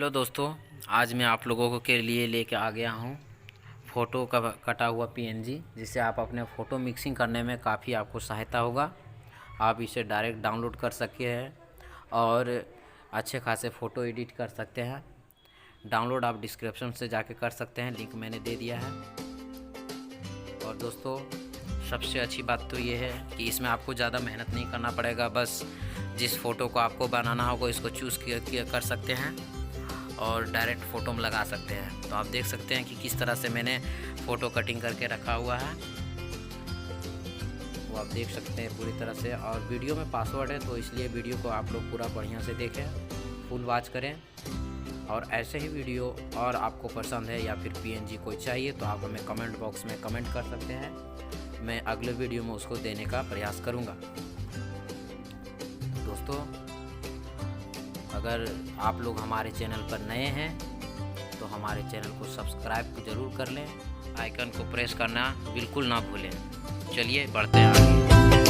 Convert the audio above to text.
Hello दोस्तों, आज मैं आप लोगों को के लिए लेके आ गया हूँ फ़ोटो का कटा हुआ पीएनजी, जिससे आप अपने फ़ोटो मिक्सिंग करने में काफ़ी आपको सहायता होगा। आप इसे डायरेक्ट डाउनलोड कर सकते हैं और अच्छे खासे फ़ोटो एडिट कर सकते हैं। डाउनलोड आप डिस्क्रिप्शन से जाके कर सकते हैं, लिंक मैंने दे दिया है। और दोस्तों, सबसे अच्छी बात तो ये है कि इसमें आपको ज़्यादा मेहनत नहीं करना पड़ेगा। बस जिस फ़ोटो को आपको बनाना होगा इसको चूज़ कर सकते हैं और डायरेक्ट फ़ोटो में लगा सकते हैं। तो आप देख सकते हैं कि किस तरह से मैंने फ़ोटो कटिंग करके रखा हुआ है, वो आप देख सकते हैं पूरी तरह से। और वीडियो में पासवर्ड है, तो इसलिए वीडियो को आप लोग पूरा बढ़िया से देखें, फुल वॉच करें। और ऐसे ही वीडियो और आपको पसंद है या फिर पीएनजी कोई चाहिए तो आप हमें कमेंट बॉक्स में कमेंट कर सकते हैं। मैं अगले वीडियो में उसको देने का प्रयास करूँगा। दोस्तों, अगर आप लोग हमारे चैनल पर नए हैं तो हमारे चैनल को सब्सक्राइब ज़रूर कर लें, आइकन को प्रेस करना बिल्कुल ना भूलें। चलिए बढ़ते हैं आगे।